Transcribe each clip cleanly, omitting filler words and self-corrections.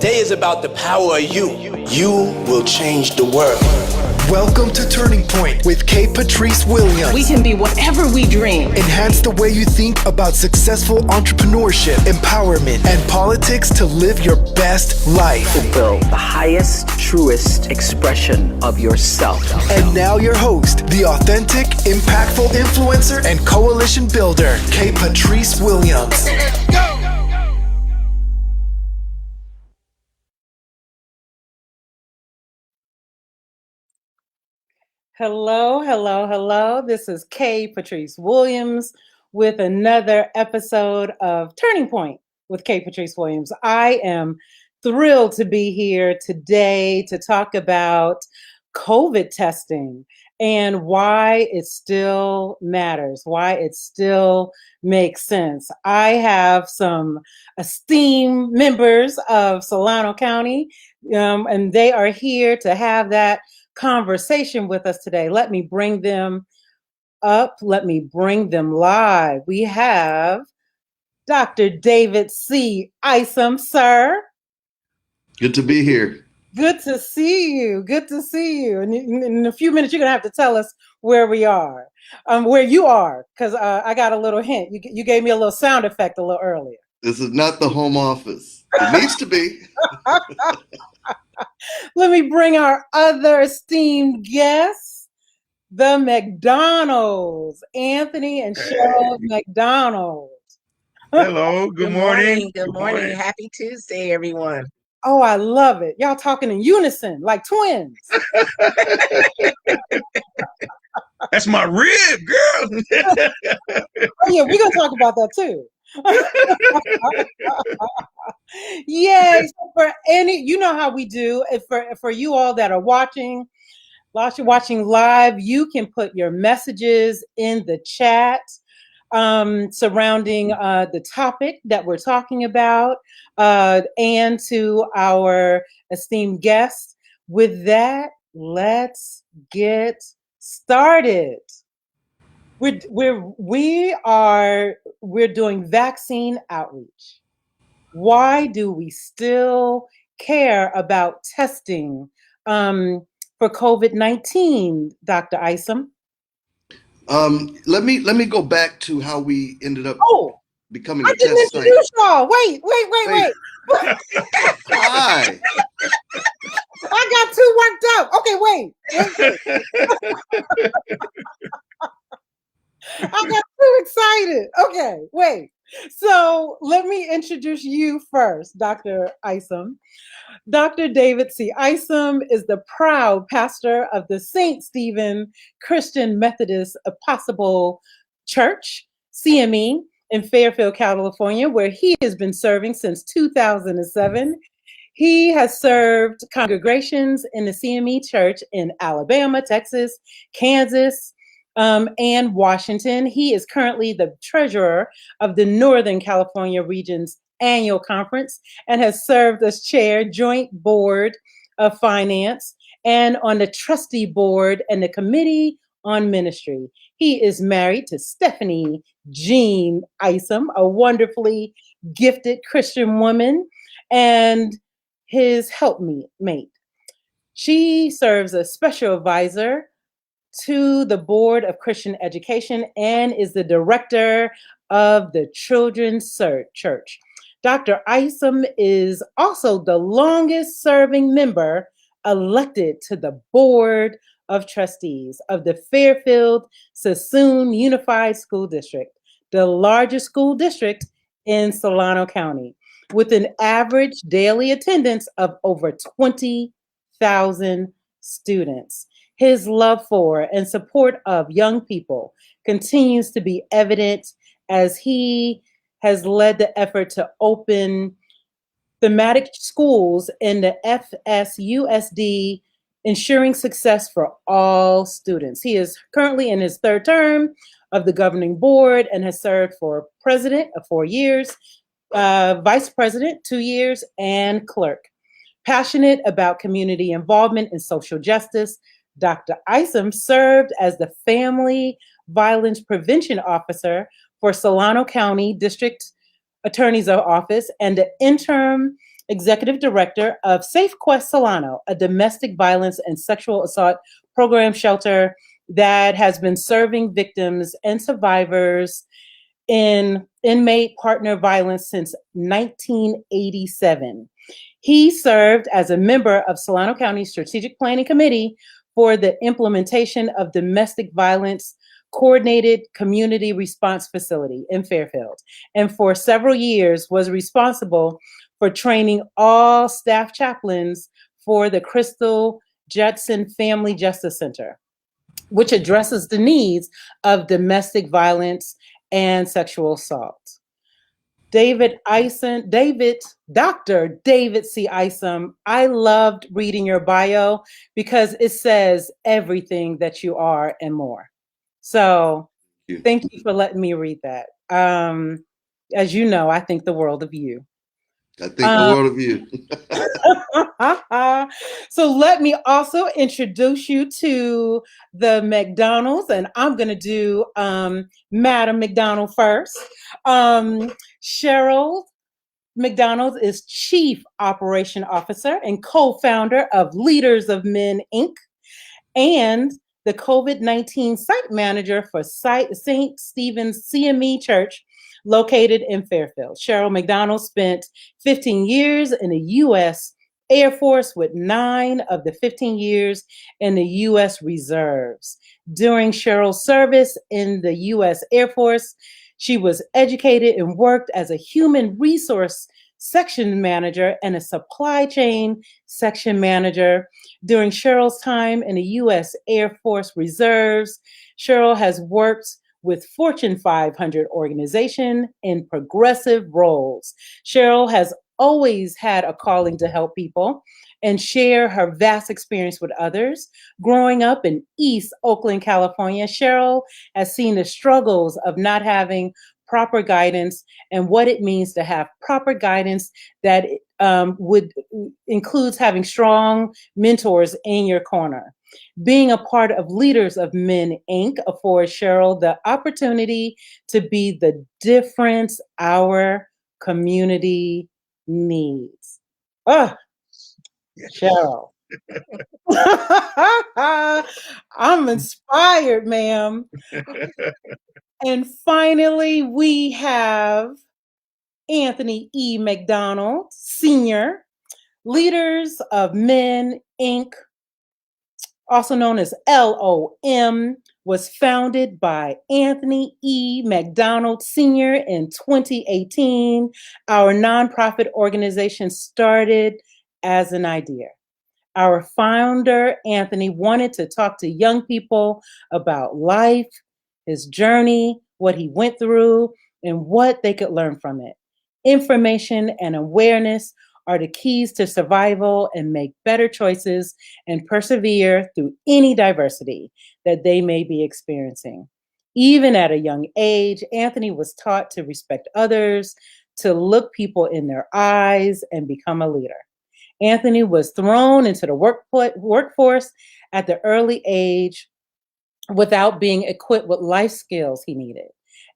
Today is about the power of you. You will change the world. Welcome to Turning Point with Patrice Williams. We can be whatever we dream. Enhance the way you think about successful entrepreneurship, empowerment, and politics to live your best life. Fulfill the highest, truest expression of yourself. And now your host, the authentic, impactful influencer and coalition builder, Patrice Williams. Go! Hello. This is Patrice Williams with another episode of Turning Point with Patrice Williams. I am thrilled to be here today to talk about COVID testing and why it still matters, why it still makes sense. I have some esteemed members of Solano County, and they are here to have that conversation with us today. Let me bring them up. Let me bring them live. We have Dr. David C. Isom, sir. Good to be here. Good to see you. And in a few minutes, you're going to have to tell us where we are, where you are, because I got a little hint. You gave me a little sound effect a little earlier. This is not the home office. It needs to be. Let me bring our other esteemed guests, the McDonalds, Anthony and Cheryl McDonald. Hello, good morning. Good morning. Happy Tuesday, everyone. Oh, I love it. Y'all talking in unison, like twins. That's my rib, girl. Oh, yeah, we're going to talk about that too. Yes, for any, you know how we do. For you all that are watching live, you can put your messages in the chat surrounding the topic that we're talking about, and to our esteemed guests. With that, let's get started. We're doing vaccine outreach. Why do we still care about testing for COVID-19, Dr. Isom? Let me go back to how we ended up becoming a test site. I didn't introduce y'all. Wait. Why? I got too worked up. Okay, wait. I got too excited. Okay, wait. So let me introduce you first, Dr. Isom. Dr. David C. Isom is the proud pastor of the St. Stephen Christian Methodist Episcopal Church, CME, in Fairfield, California, where he has been serving since 2007. He has served congregations in the CME Church in Alabama, Texas, Kansas, and Washington. He is currently the treasurer of the Northern California Region's annual conference and has served as chair, joint board of finance, and on the trustee board and the committee on ministry. He is married to Stephanie Jean Isom, a wonderfully gifted Christian woman, and his helpmate. She serves as special advisor to the Board of Christian Education and is the director of the Children's Church. Dr. Isom is also the longest serving member elected to the Board of Trustees of the Fairfield Sassoon Unified School District, the largest school district in Solano County, with an average daily attendance of over 20,000 students. His love for and support of young people continues to be evident as he has led the effort to open thematic schools in the FSUSD, ensuring success for all students. He is currently in his third term of the governing board and has served for president of 4 years, vice president 2 years, and clerk. Passionate about community involvement and social justice, Dr. Isom served as the Family Violence Prevention Officer for Solano County District Attorney's Office and the interim Executive Director of Safe Quest Solano, a domestic violence and sexual assault program shelter that has been serving victims and survivors in inmate partner violence since 1987. He served as a member of Solano County Strategic Planning Committee for the implementation of domestic violence coordinated community response facility in Fairfield, and for several years was responsible for training all staff chaplains for the Crystal Judson Family Justice Center, which addresses the needs of domestic violence and sexual assault. Dr. David C. Isom, I loved reading your bio because it says everything that you are and more. So thank you for letting me read that. As you know, I think the world of you. I think the world of you. So let me also introduce you to the McDonald's, and I'm going to do Madam McDonald first. Cheryl McDonald is Chief Operation Officer and co-founder of Leaders of Men, Inc., and the COVID-19 site manager for St. Stephen's CME Church, located in Fairfield. Cheryl McDonald spent 15 years in the U.S. Air Force, with 9 of the 15 years in the U.S. Reserves. During Cheryl's service in the U.S. Air Force, she was educated and worked as a human resource section manager and a supply chain section manager. During Cheryl's time in the U.S. Air Force Reserves, Cheryl has worked with Fortune 500 organization in progressive roles. Cheryl has always had a calling to help people and share her vast experience with others. Growing up in East Oakland, California, Cheryl has seen the struggles of not having proper guidance and what it means to have proper guidance that includes having strong mentors in your corner. Being a part of Leaders of Men, Inc. affords Cheryl the opportunity to be the difference our community needs. Cheryl. I'm inspired, ma'am. And finally, we have Anthony E. McDonald, Sr., Leaders of Men, Inc., also known as LOM, was founded by Anthony E. McDonald Sr. in 2018. Our nonprofit organization started as an idea. Our founder, Anthony, wanted to talk to young people about life, his journey, what he went through, and what they could learn from it. Information and awareness are the keys to survival and make better choices and persevere through any diversity that they may be experiencing. Even at a young age, Anthony was taught to respect others, to look people in their eyes, and become a leader. Anthony was thrown into the workforce at the early age without being equipped with life skills he needed.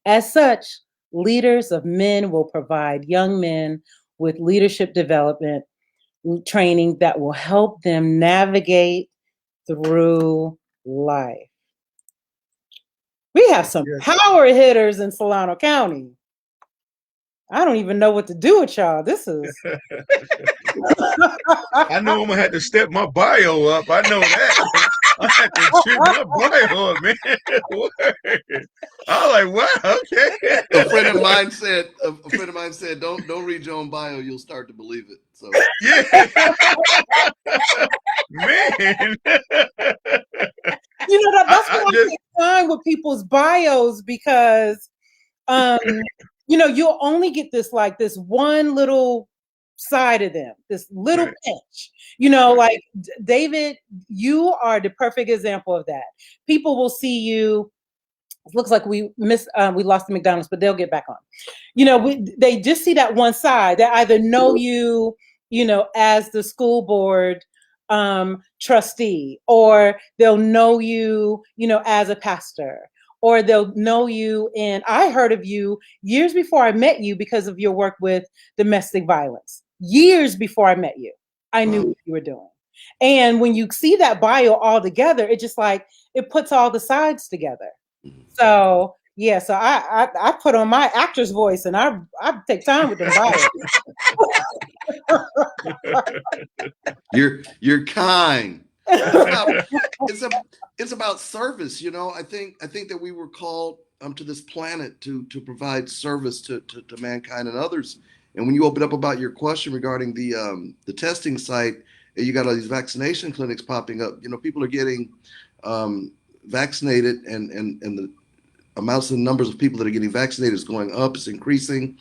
As such, Leaders of Men will provide young men with leadership development training that will help them navigate through life. We have some power hitters in Solano County. I don't even know what to do with y'all. This is... I know I'm gonna have to step my bio up. I know that. I have to shoot my bio up, man. Word. I was like, wow, okay. A friend of mine said, don't read your own bio, you'll start to believe it. So yeah. Man. You know, that's why I take time with people's bios, because you know, you'll only get this one little side of them, this little pinch. You know, like David, you are the perfect example of that. People will see you. It looks like we lost the McDonald's, but they'll get back on. You know, they just see that one side. They either know you, you know, as the school board trustee, or they'll know you, you know, as a pastor, or they'll know you. And I heard of you years before I met you because of your work with domestic violence. years before I met you. I knew what you were doing. And when you see that bio all together, it just like, it puts all the sides together. So yeah, so I put on my actor's voice and I take time with them bios. You're kind. It's about service, you know. I think that we were called to this planet to provide service to mankind and others. And when you open up about your question regarding the testing site, and you got all these vaccination clinics popping up, you know, people are getting vaccinated, and the amounts and numbers of people that are getting vaccinated is going up, it's increasing.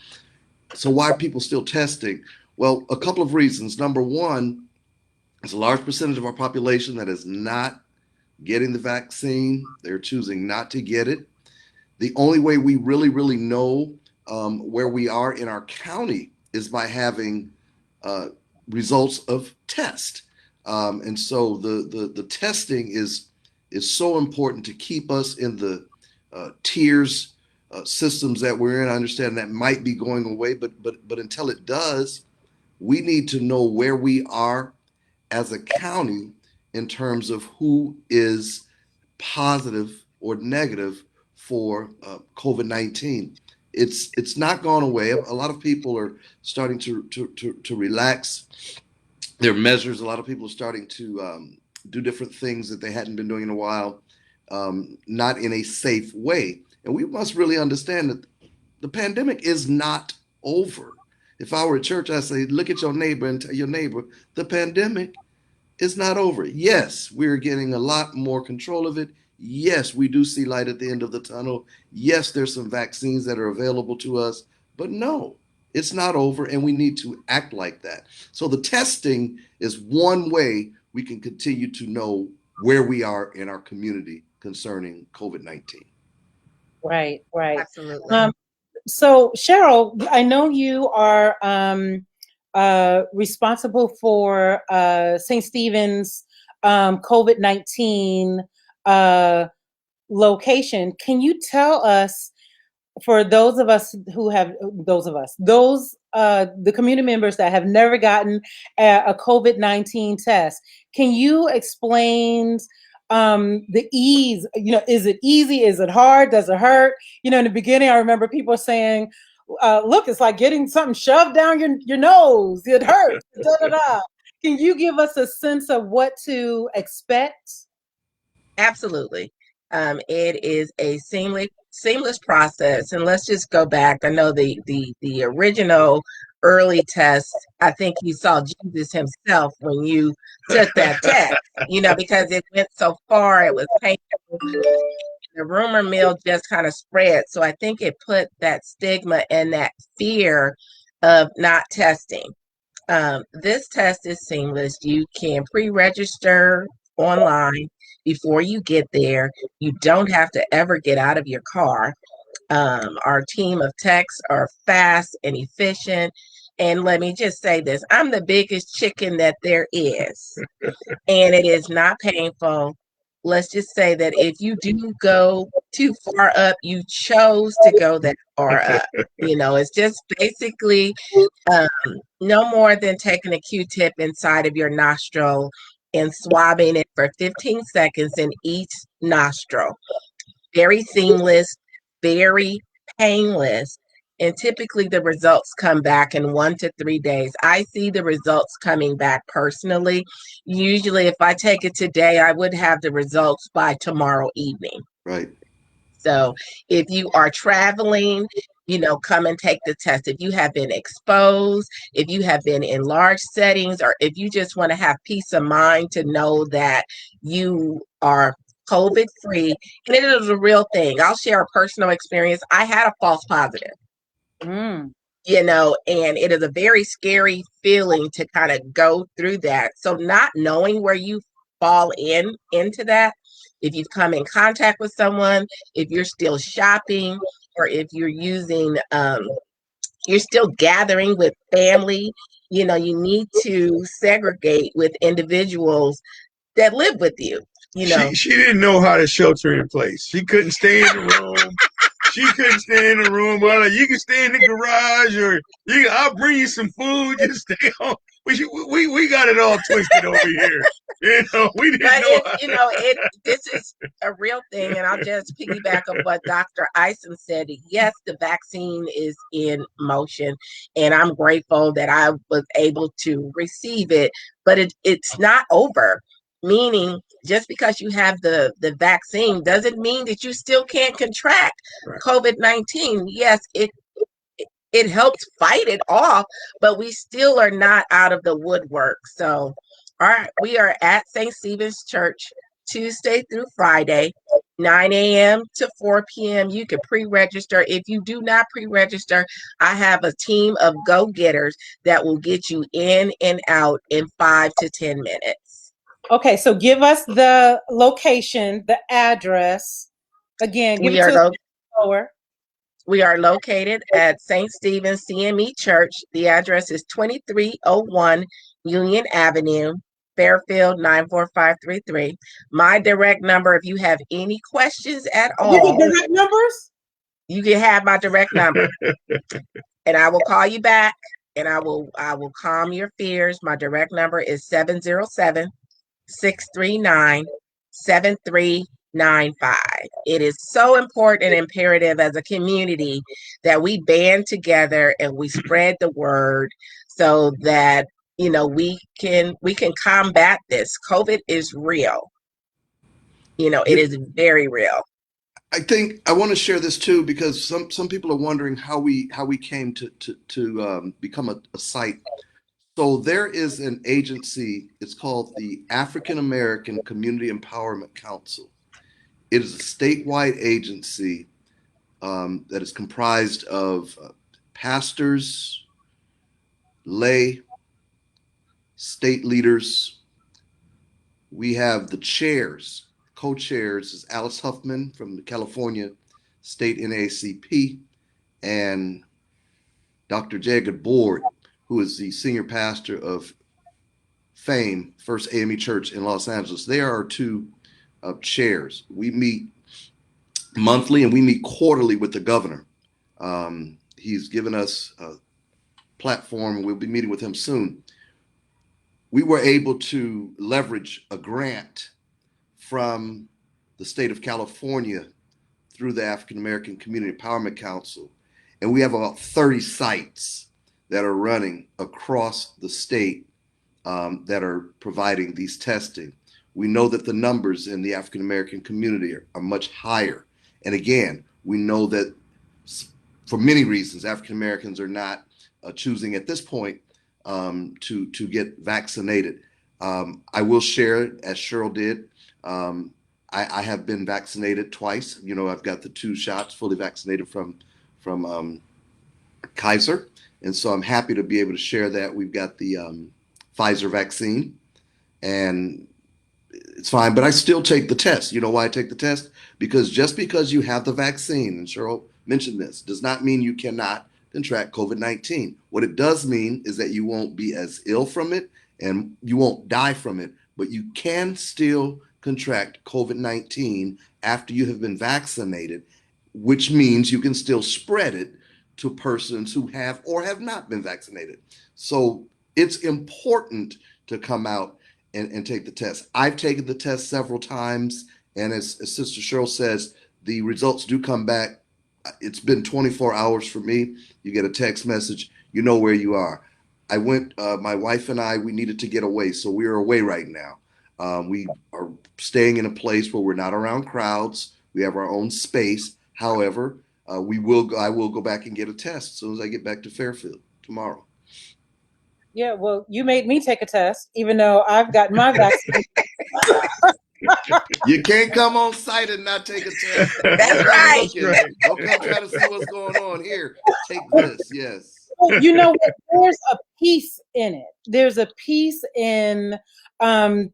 So why are people still testing? Well, a couple of reasons. Number one, there's a large percentage of our population that is not getting the vaccine. They're choosing not to get it. The only way we really know where we are in our county is by having results of test. And so the testing is so important to keep us in the tiers systems that we're in. I understand that might be going away, but until it does, we need to know where we are as a county in terms of who is positive or negative for COVID-19. It's not gone away. A lot of people are starting to relax their measures. A lot of people are starting to do different things that they hadn't been doing in a while, not in a safe way. And we must really understand that the pandemic is not over. If I were at church, I'd say, look at your neighbor and tell your neighbor, the pandemic is not over. Yes, we're getting a lot more control of it. Yes, we do see light at the end of the tunnel. Yes, there's some vaccines that are available to us, but no, it's not over, and we need to act like that. So the testing is one way we can continue to know where we are in our community concerning COVID-19. Right. Absolutely. So Cheryl, I know you are responsible for St. Stephen's COVID-19 location. Can you tell us, for those of us who have, the community members that have never gotten a COVID-19 test, can you explain the ease? You know, is it easy? Is it hard? Does it hurt? You know, in the beginning, I remember people saying, look, it's like getting something shoved down your nose. It hurts. Can you give us a sense of what to expect? Absolutely. It is a seamless process. And let's just go back. I know the original early test, I think you saw Jesus himself when you took that test, you know, because it went so far, it was painful. The rumor mill just kind of spread. So I think it put that stigma and that fear of not testing. This test is seamless. You can pre-register online before you get there. You don't have to ever get out of your car. Our team of techs are fast and efficient. And let me just say this, I'm the biggest chicken that there is, and it is not painful. Let's just say that if you do go too far up, you chose to go that far up. You know, it's just basically no more than taking a Q-tip inside of your nostril and swabbing it for 15 seconds in each nostril. Very seamless, very painless. And typically the results come back in 1 to 3 days. I see the results coming back personally. Usually if I take it today, I would have the results by tomorrow evening. Right. So if you are traveling, you know, come and take the test. If you have been exposed, if you have been in large settings, or if you just want to have peace of mind to know that you are COVID-free, and it is a real thing. I'll share a personal experience. I had a false positive. You know, and it is a very scary feeling to kind of go through that. So not knowing where you fall into that, if you've come in contact with someone, if you're still shopping, or if you're using, you're still gathering with family, you know, you need to segregate with individuals that live with you. You know, she didn't know how to shelter in place. She couldn't stay in the room. She couldn't stay in the room. I'm like, you can stay in the garage, or I'll bring you some food. Just stay home. We got it all twisted over here. We didn't But know. this is a real thing, and I'll just piggyback on what Dr. Isom said. Yes, the vaccine is in motion, and I'm grateful that I was able to receive it, but it's not over. Meaning, just because you have the vaccine doesn't mean that you still can't contract COVID-19. Yes, it helps fight it off, but we still are not out of the woodwork. So, all right, we are at St. Stephen's Church Tuesday through Friday, 9 a.m. to 4 p.m. You can pre-register. If you do not pre-register, I have a team of go-getters that will get you in and out in 5 to 10 minutes. Okay, so give us the location, the address. Again, give it to us slower. We are located at St. Stephen's CME Church. The address is 2301 Union Avenue, Fairfield 94533. My direct number, if you have any questions at all. You need direct numbers? You can have my direct number. And I will call you back, and I will calm your fears. My direct number is 707-639-7395. It is so important and imperative as a community that we band together and we spread the word so that we can combat this. COVID is real. It is very real. I think I want to share this too, because some people are wondering how we came to become a site. So there is an agency. It's called the African American Community Empowerment Council. It is a statewide agency that is comprised of pastors, lay, state leaders. We have the chairs. Co-chairs is Alice Huffman from the California State NAACP, and Dr. Jagged Board, who is the senior pastor of Fame, First AME Church in Los Angeles. They are our two chairs. We meet monthly and we meet quarterly with the governor. He's given us a platform. We'll be meeting with him soon. We were able to leverage a grant from the state of California through the African American Community Empowerment Council. And we have about 30 sites that are running across the state that are providing these testing. We know that the numbers in the African American community are much higher. And again, we know that for many reasons, African Americans are not choosing at this point to get vaccinated. I will share, as Cheryl did, I have been vaccinated twice. I've got the 2 shots, fully vaccinated from Kaiser. And so I'm happy to be able to share that. We've got the Pfizer vaccine, and it's fine, but I still take the test. You know why I take the test? Because just because you have the vaccine, and Cheryl mentioned this, does not mean you cannot contract COVID-19. What it does mean is that you won't be as ill from it and you won't die from it, but you can still contract COVID-19 after you have been vaccinated, which means you can still spread it to persons who have or have not been vaccinated. So it's important to come out and take the test. I've taken the test several times, and as Sister Cheryl says, the results do come back. It's been 24 hours for me. You get a text message, you know where you are. I went, my wife and I, we needed to get away, so we are away right now. We are staying in a place where we're not around crowds. We have our own space. However, I will go back and get a test as soon as I get back to Fairfield tomorrow. Yeah, well, you made me take a test, even though I've gotten my vaccine. You can't come on site and not take a test. That's right. Don't come try to see what's going on here. Take this, yes. You know what? There's a piece in it. There's a piece in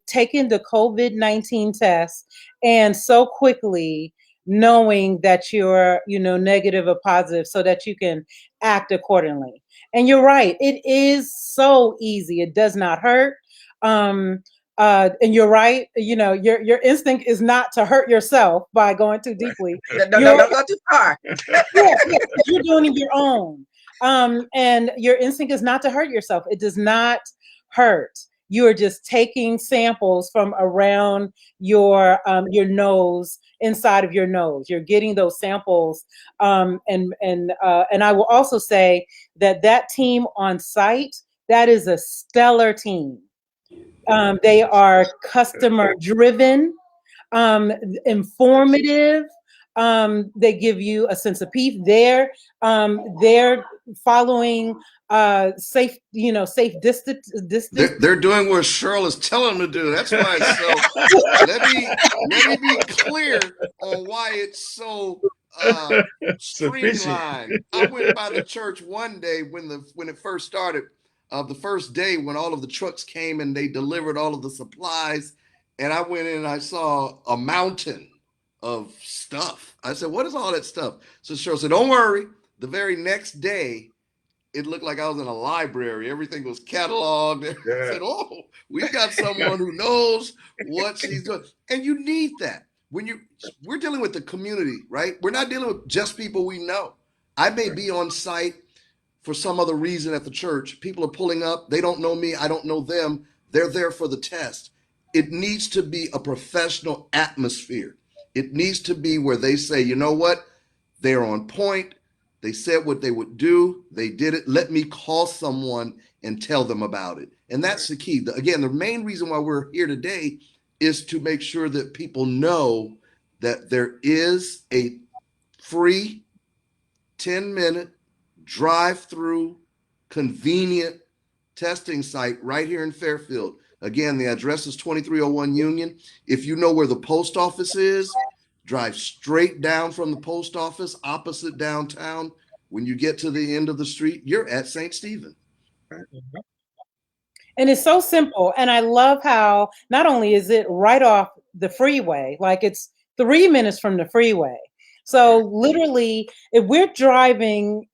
taking the COVID-19 test and so quickly knowing that you're, negative or positive so that you can act accordingly. And you're right. It is so easy. It does not hurt. and you're right. You know, your instinct is not to hurt yourself by going too deeply. No, don't go too far. Yeah, you're doing it your own. And your instinct is not to hurt yourself. It does not hurt. You are just taking samples from around your nose, inside of your nose. You're getting those samples, and I will also say that team on site, that is a stellar team. They are customer driven, informative. They give you a sense of peace. They're following safe distance. They're doing what Cheryl is telling them to do. That's why it's so. let me be clear on why it's so streamlined. I went by the church one day when it first started. The first day when all of the trucks came and they delivered all of the supplies, and I went in and I saw a mountain of stuff. I said, "What is all that stuff?" So Cheryl said, "Don't worry." The very next day, it looked like I was in a library. Everything was cataloged. Yeah. I said, "Oh, we've got someone who knows what she's doing." And you need that. We're dealing with the community, right? We're not dealing with just people we know. I may be on site for some other reason at the church. People are pulling up. They don't know me. I don't know them. They're there for the test. It needs to be a professional atmosphere. It needs to be where they say, you know what? They're on point. They said what they would do. They did it. Let me call someone and tell them about it. And that's the key. Again, the main reason why we're here today is to make sure that people know that there is a free 10-minute drive-through convenient testing site right here in Fairfield. Again, the address is 2301 Union. If you know where the post office is, drive straight down from the post office opposite downtown. When you get to the end of the street, you're at St. Stephen. And it's so simple. And I love how not only is it right off the freeway, like it's 3 minutes from the freeway. So literally, if we're driving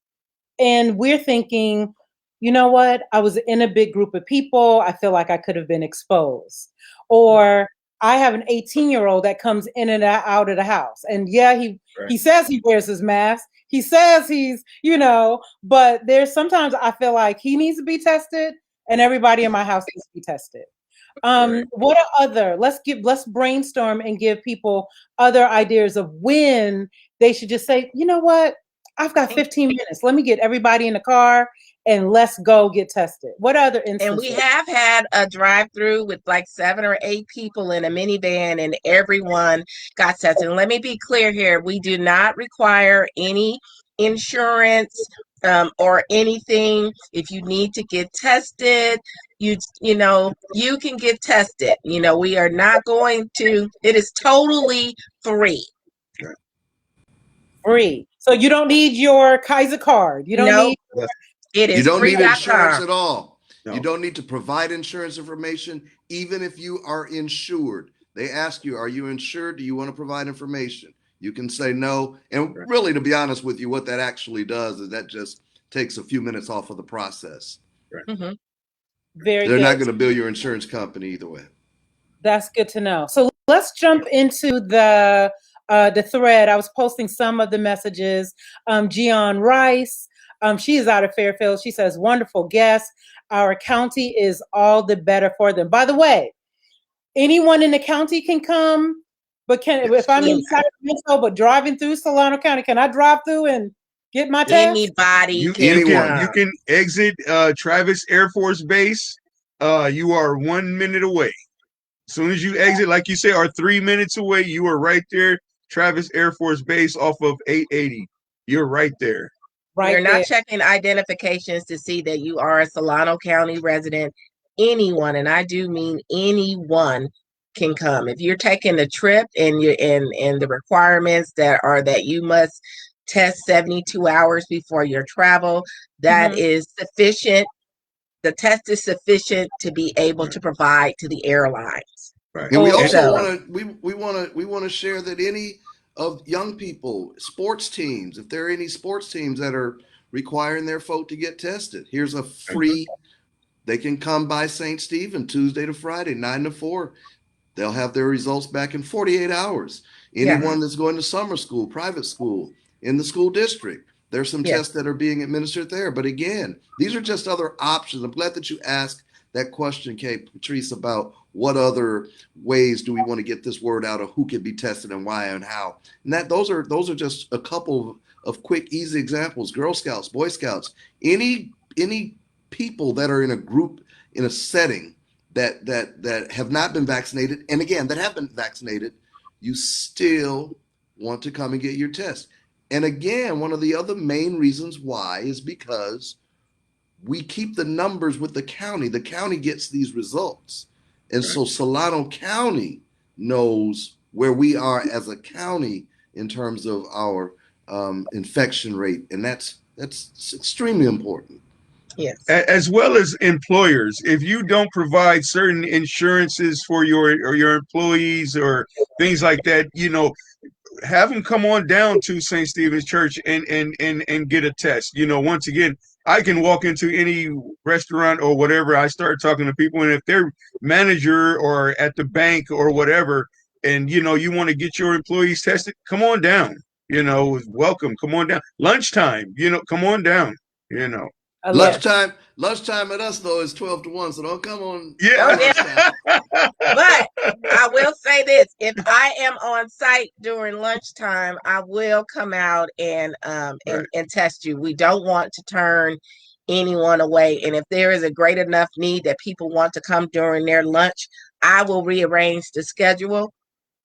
and we're thinking, you know what, I was in a big group of people, I feel like I could have been exposed. Or I have an 18-year-old that comes in and out of the house. And yeah, he says he wears his mask. He says he's, but there's sometimes I feel like he needs to be tested and everybody in my house needs to be tested. What are other, let's brainstorm and give people other ideas of when they should just say, you know what, I've got 15 minutes. Let me get everybody in the car and let's go get tested. What other instances? And we have had a drive-through with like 7 or 8 people in a minivan and everyone got tested. And let me be clear here. We do not require any insurance or anything. If you need to get tested, you can get tested. We are not going to, it is totally free. Free. So you don't need your Kaiser card. You don't need. It is you don't need insurance at all. No. You don't need to provide insurance information, even if you are insured. They ask you, are you insured? Do you want to provide information? You can say no. And really, to be honest with you, what that actually does is that just takes a few minutes off of the process. Mm-hmm. They're not going to bill your insurance company either way. That's good to know. So let's jump into the thread. I was posting some of the messages. Gian Rice, she is out of Fairfield. She says, wonderful guest. Our county is all the better for them. By the way, anyone in the county can come, but if I'm in Sacramento, but driving through Solano County, can I drive through and get my test? Anybody you can exit Travis Air Force Base. You are 1 minute away. As soon as you exit, like you say, are 3 minutes away, you are right there. Travis Air Force Base off of 880. You're right there. You're not checking identifications to see that you are a Solano County resident. Anyone, and I do mean anyone, can come. If you're taking a trip and the requirements that you must test 72 hours before your travel, that is sufficient. The test is sufficient to be able to provide to the airlines. Right. And we also want to share that any of young people, sports teams, if there are any sports teams that are requiring their folk to get tested, here's a free They can come by St. Stephen Tuesday to Friday, 9 to 4. They'll have their results back in 48 hours. Anyone that's going to summer school, private school, in the school district, there's some tests that are being administered there. But again, these are just other options. I'm glad that you asked that question, Patrice, about what other ways do we want to get this word out of who can be tested and why and how. And those are just a couple of quick, easy examples. Girl Scouts, Boy Scouts, any people that are in a group, in a setting that have not been vaccinated, and again, that have been vaccinated, you still want to come and get your test. And again, one of the other main reasons why is because we keep the numbers with the county. The county gets these results. And so Solano County knows where we are as a county in terms of our infection rate. And that's extremely important. Yes. As well as employers, if you don't provide certain insurances for your employees or things like that, have them come on down to St. Stephen's Church and get a test. Once again, I can walk into any restaurant or whatever. I start talking to people, and if their manager or at the bank or whatever, and you want to get your employees tested, come on down. Welcome. Come on down. Lunchtime. Come on down. Lunchtime at us though is 12 to 1, so don't come on. Yeah. But I will say this: if I am on site during lunchtime, I will come out and test you. We don't want to turn anyone away, and if there is a great enough need that people want to come during their lunch, I will rearrange the schedule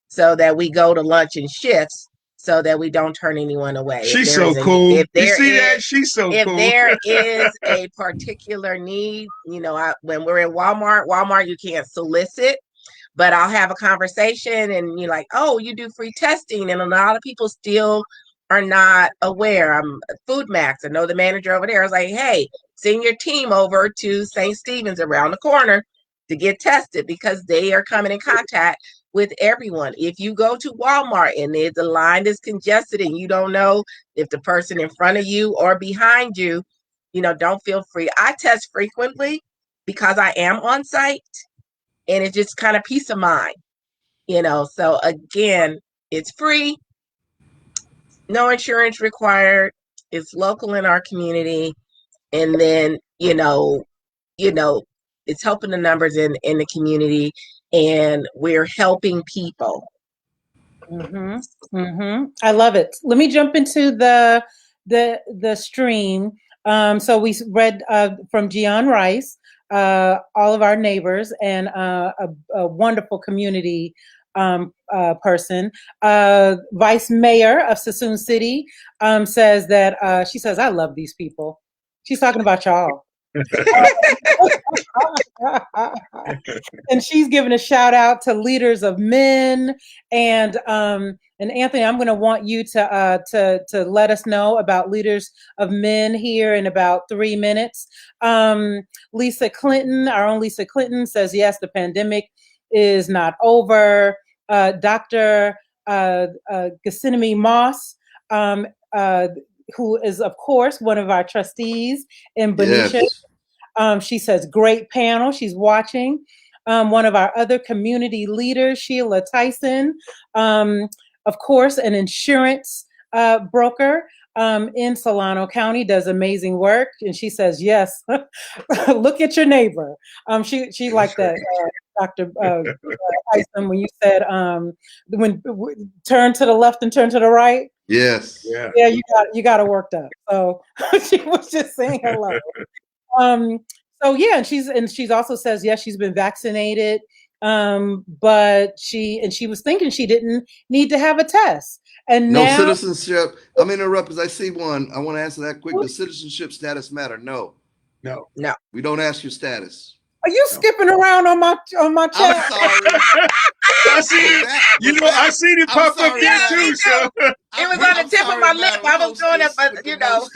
so that we go to lunch in shifts, so that we don't turn anyone away. She's so cool. You see that? She's so cool. If there is a particular need, when we're in Walmart, you can't solicit, but I'll have a conversation and you're like, oh, you do free testing. And a lot of people still are not aware. I'm Food Max. I know the manager over there. I was like, hey, send your team over to St. Stephen's around the corner to get tested, because they are coming in contact with everyone. If you go to Walmart and the line is congested and you don't know if the person in front of you or behind you, don't feel free. I test frequently because I am on site, and it's just kind of peace of mind, So again, it's free, no insurance required. It's local in our community, and then it's helping the numbers in the community, and we're helping people. I love it. Let me jump into the stream. So we read from Gian Rice, all of our neighbors, and a wonderful community person. Vice Mayor of Sassoon City says that she says, I love these people. She's talking about y'all. And she's giving a shout out to leaders of men, and Anthony, I'm going to want you to let us know about leaders of men here in about 3 minutes. Lisa Clinton, our own Lisa Clinton, says yes, the pandemic is not over. Dr. Ghassemi Moss, who is, of course, one of our trustees in Benicia. Yes. She says, great panel. She's watching. One of our other community leaders, Sheila Tyson, of course, an insurance broker in Solano County, does amazing work. And she says, yes, look at your neighbor. She liked that, Dr. Isom, when you said, turn to the left and turn to the right. Yes. Yeah, you got her worked up. So she was just saying hello. So yeah, and she's also says yes, she's been vaccinated, but she was thinking she didn't need to have a test. And no now, citizenship. I'm interrupt because I see one. I want to answer that quick. Does citizenship status matter? No. We don't ask your status. Are you skipping around on my chat? I'm sorry. I see it. I seen it pop up here too. So it was on the tip of my lip. I was doing it, but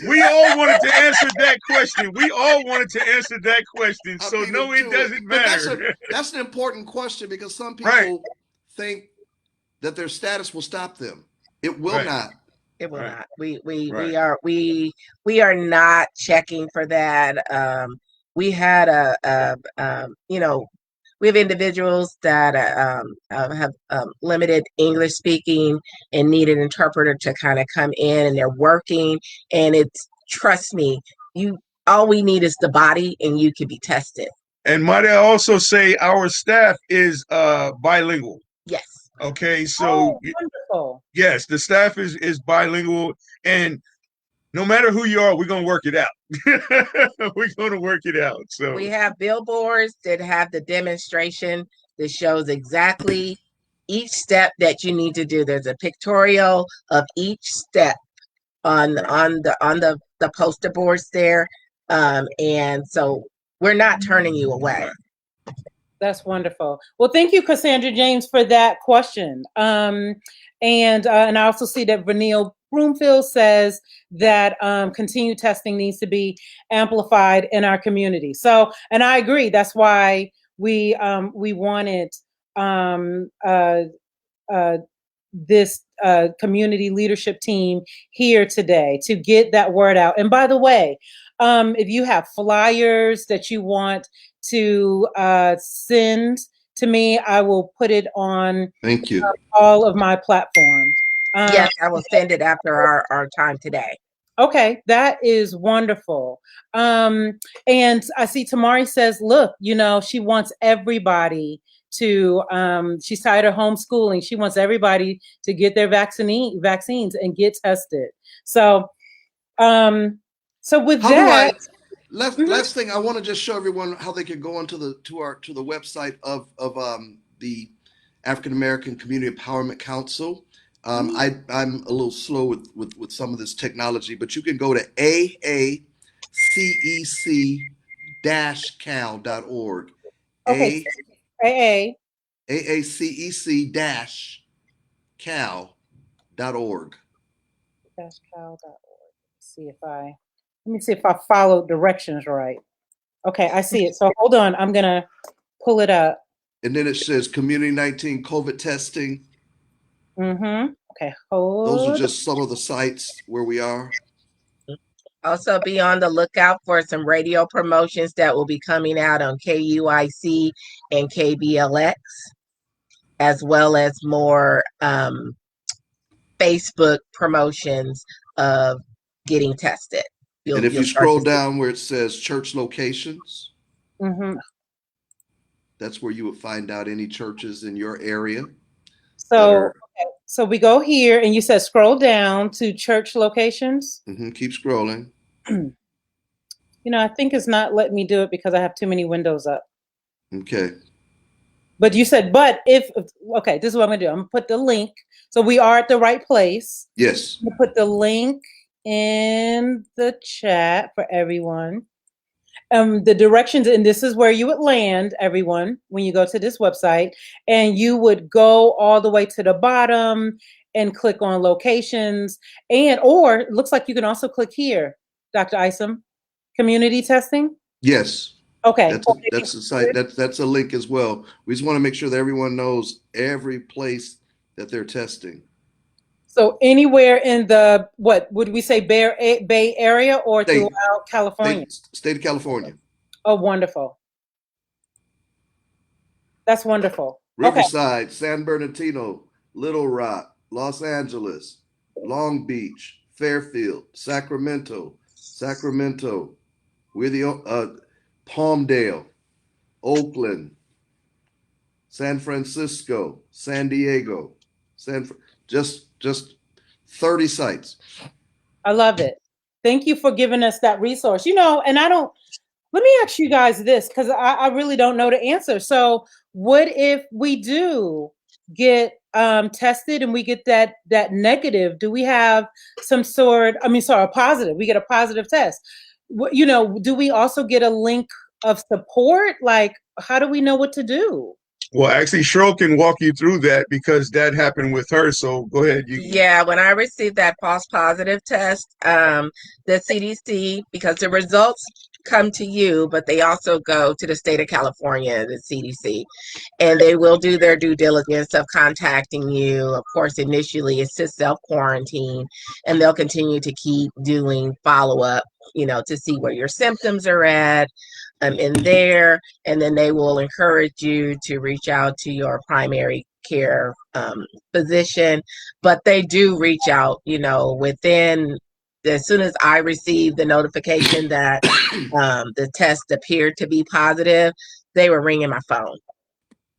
we all wanted to answer that question. So no, it doesn't matter. That's an important question, because some people think that their status will stop them. It will not. It will not. We are not checking for that. we had we have individuals that have limited English speaking and need an interpreter to kind of come in, and they're working. And it's, trust me, all we need is the body, and you can be tested. And might I also say our staff is bilingual. Yes. Okay, Oh, so wonderful. yes, the staff is bilingual, and no matter who you are, we're gonna work it out. We're gonna work it out. So we have billboards that have the demonstration that shows exactly each step that you need to do. There's a pictorial of each step on the poster boards there, and so we're not turning you away. That's wonderful. Well, thank you, Cassandra James, for that question. And I also see that Vanille Broomfield says that continued testing needs to be amplified in our community. So, and I agree. That's why we wanted this community leadership team here today to get that word out. And by the way, if you have flyers that you want to send to me, I will put it on Thank you. all of my platforms. Yes, I will send it after our time today. Okay, that is wonderful. And I see Tamari says, look, she wants everybody to, she's tired of homeschooling. She wants everybody to get their vaccines and get tested. So, with last thing, I want to just show everyone how they can go onto the website of the African American Community Empowerment Council. I'm a little slow with some of this technology, but you can go to aacec-cal.org. Okay. aacec-cal.org. Let me see if I follow directions right. Okay, I see it. So hold on, I'm gonna pull it up. And then it says Community 19 COVID testing. Mm-hmm. Okay, Those are just some of the sites where we are. Also, be on the lookout for some radio promotions that will be coming out on KUIC and KBLX, as well as more Facebook promotions of getting tested. And if you scroll down where it says church locations, that's where you would find out any churches in your area. So we go here, and you said scroll down to church locations. Keep scrolling. I think it's not letting me do it because I have too many windows up. Okay. But you said, this is what I'm gonna do. I'm gonna put the link. So we are at the right place. Yes. I'm gonna put the link in the chat for everyone. The directions, and this is where you would land, everyone, when you go to this website, and you would go all the way to the bottom and click on locations, or it looks like you can also click here, Dr. Isom, community testing. Yes. Okay. That's the site. That's a link as well. We just want to make sure that everyone knows every place that they're testing. So anywhere in the, what would we say, Bay Area or throughout California? State of California. Oh, wonderful. That's wonderful. Riverside, San Bernardino, Little Rock, Los Angeles, Long Beach, Fairfield, Sacramento. We're the Palmdale, Oakland, San Francisco, San Diego, just 30 sites. I love it. Thank you for giving us that resource. And let me ask you guys this, because I really don't know the answer. So what if we do get tested and we get that negative? Do we have a positive? We get a positive test. Do we also get a link of support? Like, how do we know what to do? Well, actually, Cheryl can walk you through that because that happened with her. So go ahead. Yeah, when I received that false positive test, the CDC, because the results come to you, but they also go to the state of California, the CDC, and they will do their due diligence of contacting you. Of course, initially it's to self-quarantine, and they'll continue to keep doing follow-up, to see where your symptoms are at. in there, and then they will encourage you to reach out to your primary care physician. But they do reach out, within, as soon as I received the notification that the test appeared to be positive, they were ringing my phone,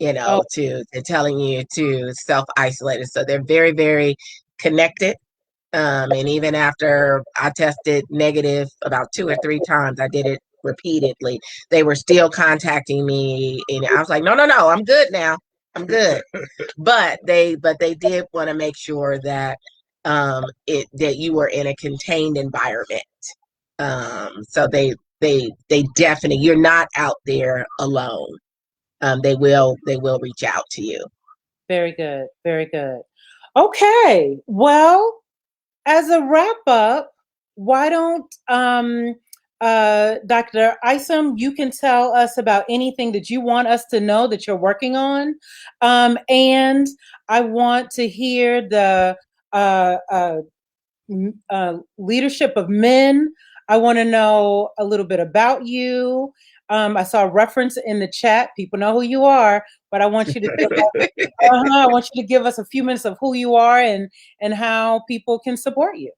Oh, to telling you to self-isolate. So they're very, very connected. And even after I tested negative about 2 or 3 times, I did it repeatedly, they were still contacting me. And I was like, no, I'm good now. I'm good. But they did want to make sure that that you were in a contained environment. So they definitely, you're not out there alone. They will reach out to you. very good. Very good. Okay. Well, as a wrap up, why don't Dr. Isom, you can tell us about anything that you want us to know that you're working on. And I want to hear the leadership of men. I want to know a little bit about you. I saw a reference in the chat. People know who you are, but I want you to give us, I want you to give us a few minutes of who you are and how people can support you.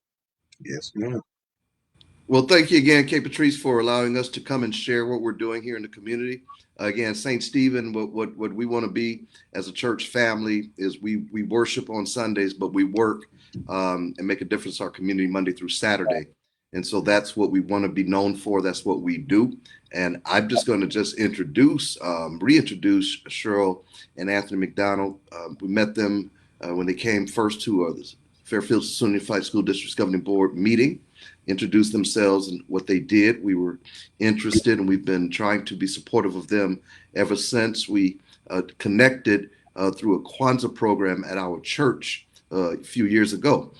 Yes, ma'am. Well, thank you again, Kate Patrice, for allowing us to come and share what we're doing here in the community. Again, St. Stephen, what we want to be as a church family is we worship on Sundays, but we work and make a difference in our community Monday through Saturday. And so that's what we want to be known for. That's what we do. And I'm just going to just reintroduce Cheryl and Anthony McDonald. We met them when they came first to the Fairfield Unified School District's governing board meeting, introduced themselves and what they did. We were interested, and we've been trying to be supportive of them ever since. We connected through a Kwanzaa program at our church a few years ago.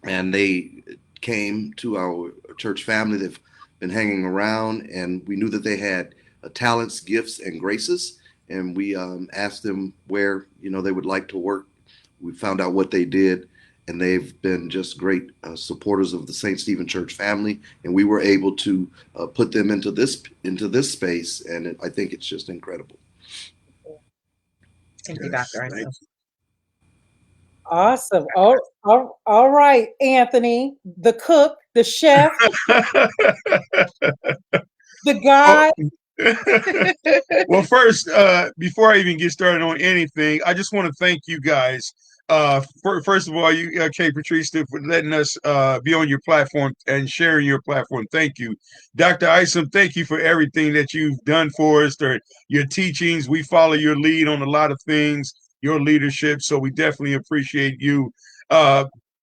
And they came to our church family. They've been hanging around, and we knew that they had talents, gifts, and graces. And we asked them where they would like to work. We found out what they did, and they've been just great supporters of the St. Stephen Church family. And we were able to put them into this space, and I think it's just incredible. Thank you, Dr. Isom. Awesome. All right, Anthony, the cook, the chef, the guy. Well, first, before I even get started on anything, I just want to thank you guys. First of all, you, Kate Patrice, for letting us be on your platform and sharing your platform. Thank you. Dr. Isom, thank you for everything that you've done for us, your teachings. We follow your lead on a lot of things, your leadership. So we definitely appreciate you.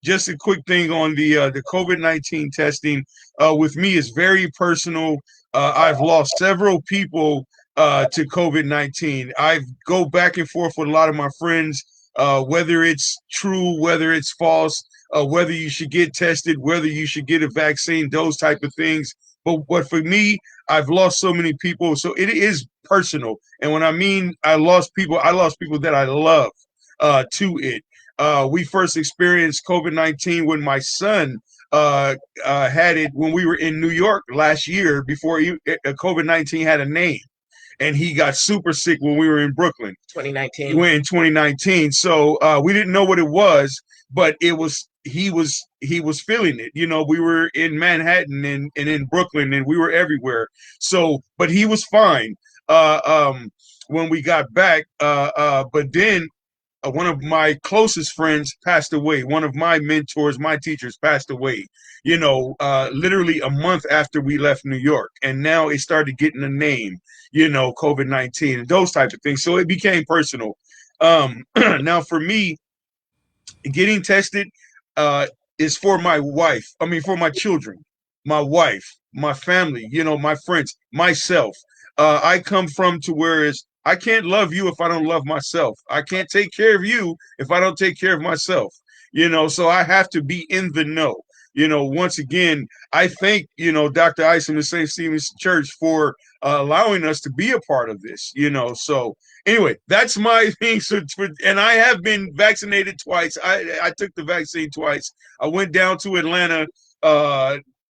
Just a quick thing on the COVID-19 testing. With me, it's very personal. I've lost several people to COVID-19. I go back and forth with a lot of my friends, whether it's true, whether it's false, whether you should get tested, whether you should get a vaccine, those type of things. But for me, I've lost so many people. So it is personal. And when I mean I lost people that I love to it. We first experienced COVID-19 when my son had it when we were in New York last year before COVID-19 had a name. And he got super sick when we were in Brooklyn. 2019. He went in 2019. So we didn't know what it was, but he was feeling it. We were in Manhattan and in Brooklyn, and we were everywhere. So, but he was fine when we got back. But then one of my closest friends passed away. One of my mentors, my teachers passed away, literally a month after we left New York. And now it started getting a name, COVID-19 and those types of things. So it became personal. Now for me, getting tested is for my wife. I mean, for my children, my wife, my family, my friends, myself. I come from to where I can't love you if I don't love myself. I can't take care of you if I don't take care of myself. So I have to be in the know. Once again, I thank, Dr. Isom and St. Stephen's Church for allowing us to be a part of this, So anyway, that's my thing. And I have been vaccinated twice. I took the vaccine twice. I went down to Atlanta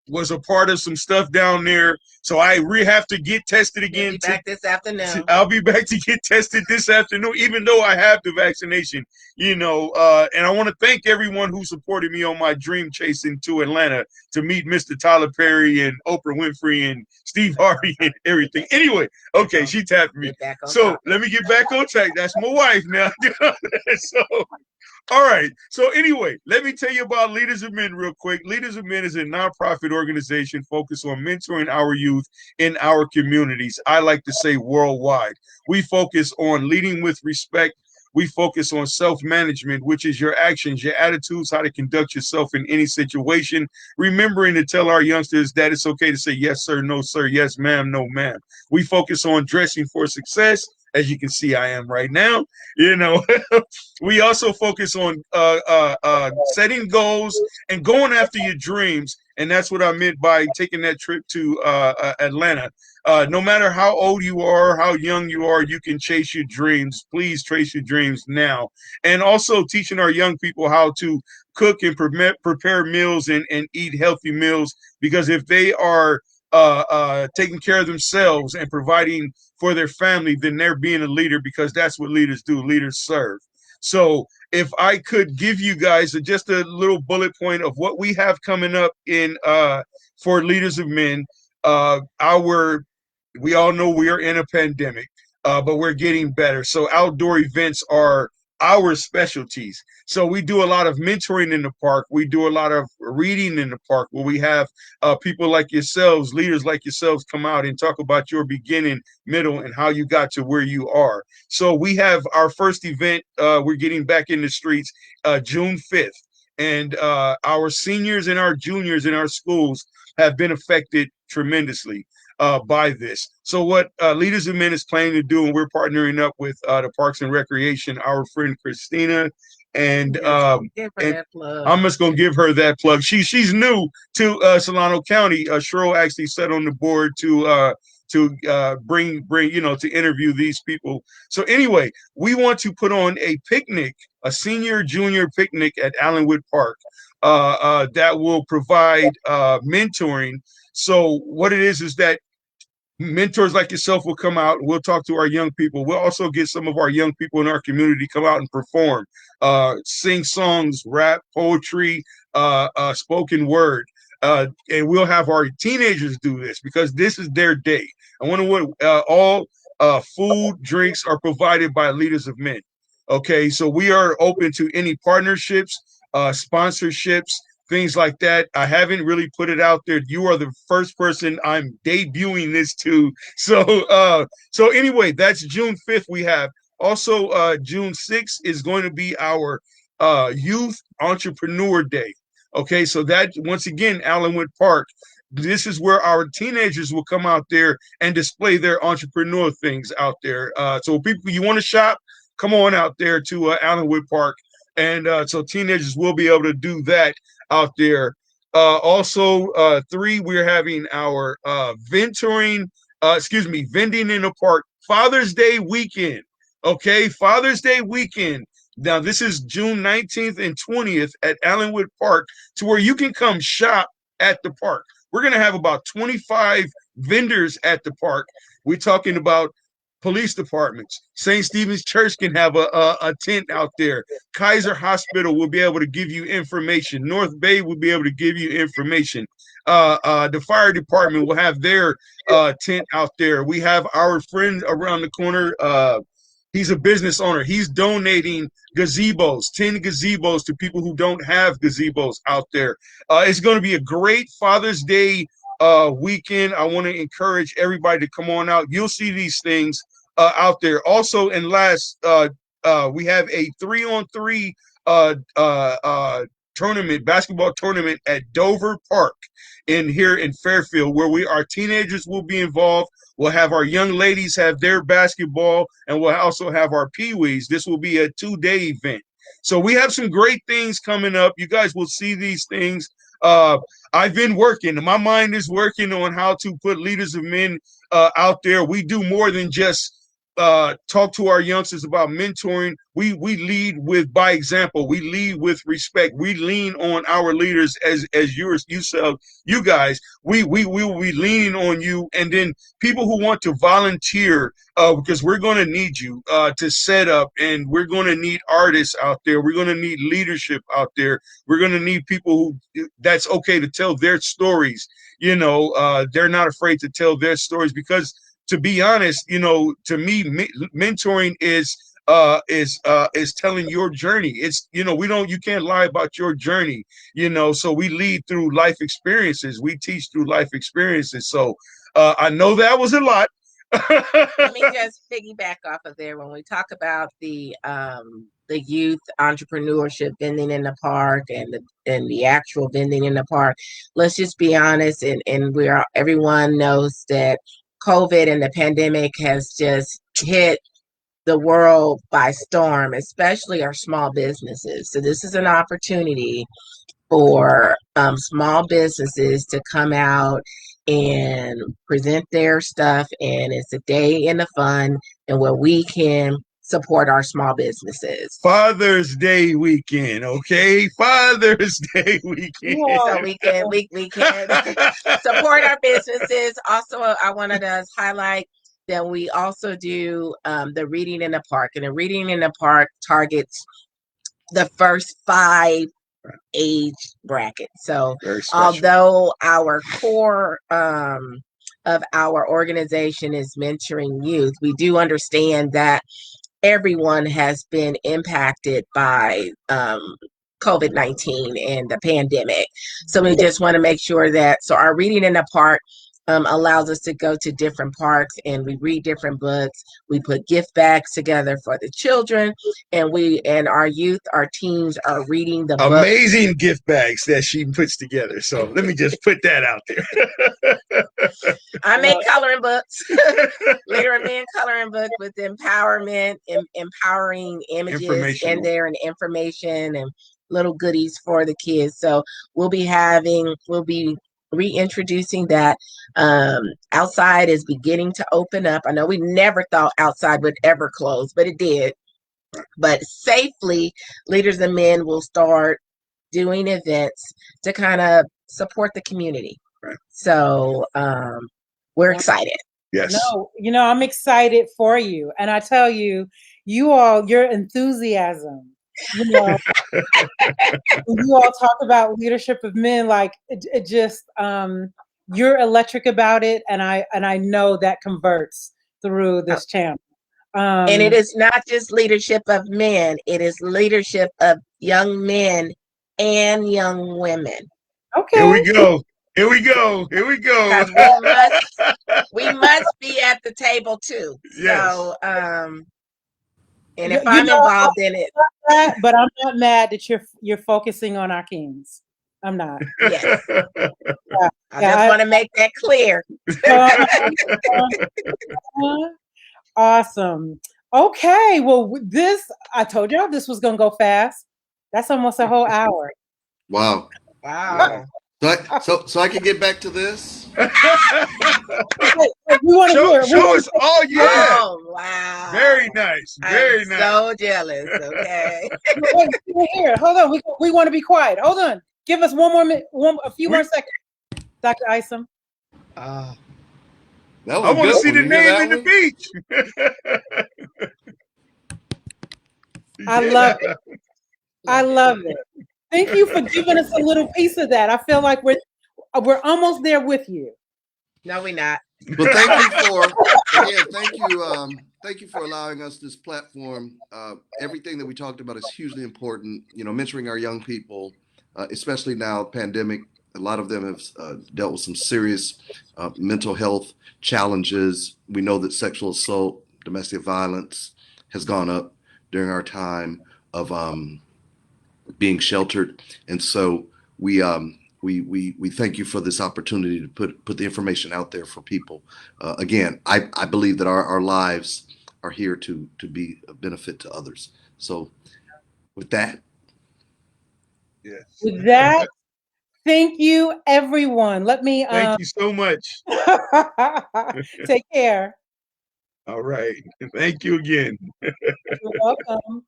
was a part of some stuff down there. So I have to get tested again. Be back this afternoon. I'll be back to get tested this afternoon, even though I have the vaccination, and I want to thank everyone who supported me on my dream chasing to Atlanta to meet Mr. Tyler Perry and Oprah Winfrey and Steve Harvey and everything. Anyway, okay, she tapped me. So let me get back on track. That's my wife now. So, all right. So anyway, let me tell you about Leaders of Men real quick. Leaders of Men is a nonprofit organization focused on mentoring our youth in our communities. I like to say worldwide. We focus on leading with respect. We focus on self-management, which is your actions, your attitudes, how to conduct yourself in any situation. Remembering to tell our youngsters that it's okay to say yes, sir, no, sir, yes, ma'am, no, ma'am. We focus on dressing for success. As you can see, I am right now. We also focus on setting goals and going after your dreams. And that's what I meant by taking that trip to Atlanta. No matter how old you are, how young you are, you can chase your dreams. Please chase your dreams now. And also teaching our young people how to cook and prepare meals and eat healthy meals. Because if they are taking care of themselves and providing for their family, then they're being a leader, because that's what leaders do. Leaders serve. So if I could give you guys just a little bullet point of what we have coming up in for Leaders of Men, we all know we are in a pandemic, but we're getting better. So outdoor events are our specialties. So we do a lot of mentoring in the park. We do a lot of reading in the park, where we have people like yourselves, leaders like yourselves, come out and talk about your beginning, middle, and how you got to where you are. So we have our first event. We're getting back in the streets June 5th. And our seniors and our juniors in our schools have been affected tremendously by this. So what Leaders of Men is planning to do, and we're partnering up with the Parks and Recreation, our friend Christina, and I'm just gonna give her that plug. She's new to Solano County. Cheryl actually sat on the board to bring to interview these people. So anyway, we want to put on a picnic, a senior junior picnic at Allenwood Park that will provide mentoring. So what it is that mentors like yourself will come out. We'll talk to our young people. We'll also get some of our young people in our community come out and perform, sing songs, rap, poetry, spoken word. And we'll have our teenagers do this, because this is their day. I wonder what all food, drinks are provided by Leaders of Men. Okay, so we are open to any partnerships, sponsorships, things like that. I haven't really put it out there. You are the first person I'm debuting this to. So anyway, that's June 5th. We have also June 6th is going to be our Youth Entrepreneur Day. Okay, so that, once again, Allenwood Park. This is where our teenagers will come out there and display their entrepreneur things out there. So people, you want to shop, come on out there to Allenwood Park. And so teenagers will be able to do that out there. Also, 3, we're having our vending in the park Father's Day weekend. Okay, Father's Day weekend. Now, this is June 19th and 20th at Allenwood Park, to where you can come shop at the park. We're going to have about 25 vendors at the park. We're talking about police departments. St. Stephen's Church can have a tent out there. Kaiser Hospital will be able to give you information. North Bay will be able to give you information. The fire department will have their tent out there. We have our friend around the corner. He's a business owner. He's donating gazebos, 10 gazebos to people who don't have gazebos out there. It's going to be a great Father's Day weekend. I want to encourage everybody to come on out. You'll see these things out there. Also, and last, we have a 3-on-3 tournament, basketball tournament at Dover Park here in Fairfield, where our teenagers will be involved. We'll have our young ladies have their basketball, and we'll also have our peewees. This will be a 2-day event. So we have some great things coming up. You guys will see these things. I've been working. My mind is working on how to put Leaders of Men out there. We do more than just talk to our youngsters about mentoring, we lead with by example. We lead with respect. We lean on our leaders as you guys. We will be leaning on you, and then people who want to volunteer, because we're going to need you to set up, and we're going to need artists out there. We're going to need leadership out there. We're going to need people who that's okay to tell their stories. They're not afraid to tell their stories, because to be honest, to me, mentoring is telling your journey. It's, you can't lie about your journey, so we lead through life experiences. We teach through life experiences. So I know that was a lot. Let me just piggyback off of there. When we talk about the youth entrepreneurship, vending in the park, and the actual vending in the park, let's just be honest, and everyone knows that COVID and the pandemic has just hit the world by storm, especially our small businesses. So this is an opportunity for small businesses to come out and present their stuff, and it's a day in the fun and where we can support our small businesses. Father's Day weekend, okay? Father's Day weekend. So we can support our businesses. Also, I wanted to highlight that we also do the Reading in the Park, and the Reading in the Park targets the first 5 age bracket. So although our core of our organization is mentoring youth, we do understand that everyone has been impacted by COVID-19 and the pandemic. So we just want to make sure that, so our Reading in the Park allows us to go to different parks and we read different books. We put gift bags together for the children, and our youth, our teens are reading the amazing gift bags that she puts together. So let me just put that out there. I make coloring books. Later, men coloring book with empowerment, empowering images in there, and information and little goodies for the kids. So we'll be reintroducing that. Outside is beginning to open up. I know we never thought outside would ever close, but it did. But safely, Leaders and Men will start doing events to kind of support the community. Right. So we're excited. Yes. No, I'm excited for you. And I tell you, your enthusiasm, when you all talk about leadership of men, like it just, you're electric about it. And I know that converts through this channel. And it is not just leadership of men, it is leadership of young men and young women. Okay. Here we go. Because we must be at the table too. Yes. So and if I'm involved in it. But I'm not mad that you're focusing on our kings. I'm not. Yes. I just want to make that clear. Awesome. Okay. Well, I told y'all this was going to go fast. That's almost a whole hour. Wow. So I can get back to this. We want to hear. Show us all you have. Oh, wow. Very nice. Very nice. So jealous. Okay. Wait, here. Hold on. We want to be quiet. Hold on. Give us a few more seconds. Dr. Isom. I want to see the name in the beach. I love it. I love it. Thank you for giving us a little piece of that. I feel like we're almost there with you. No, we're not. Well, thank you for allowing us this platform. Everything that we talked about is hugely important. Mentoring our young people, especially now, pandemic. A lot of them have dealt with some serious mental health challenges. We know that sexual assault, domestic violence has gone up during our time of being sheltered, and so we thank you for this opportunity to put the information out there for people. Again, I believe that our lives are here to be a benefit to others. So with that, thank you, everyone. Let me thank you so much. Take care. All right. Thank you again. You're welcome.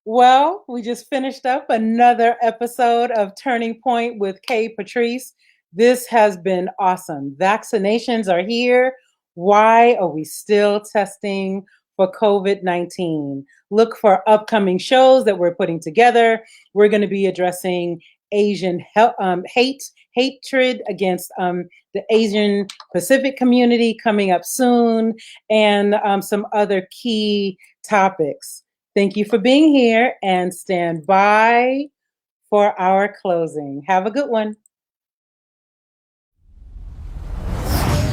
Well, we just finished up another episode of Turning Point with Patrice. This has been awesome. Vaccinations are here. Why are we still testing for COVID-19? Look for upcoming shows that we're putting together. We're going to be addressing Asian hatred against the Asian Pacific community coming up soon, and some other key topics. Thank you for being here, and stand by for our closing. Have a good one.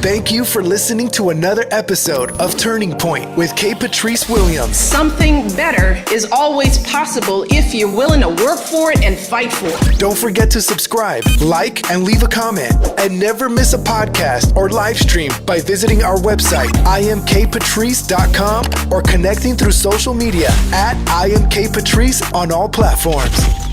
Thank you for listening to another episode of Turning Point with Patrice Williams. Something better is always possible if you're willing to work for it and fight for it. Don't forget to subscribe, like, and leave a comment. And never miss a podcast or live stream by visiting our website, imkpatrice.com, or connecting through social media at IamKPatrice on all platforms.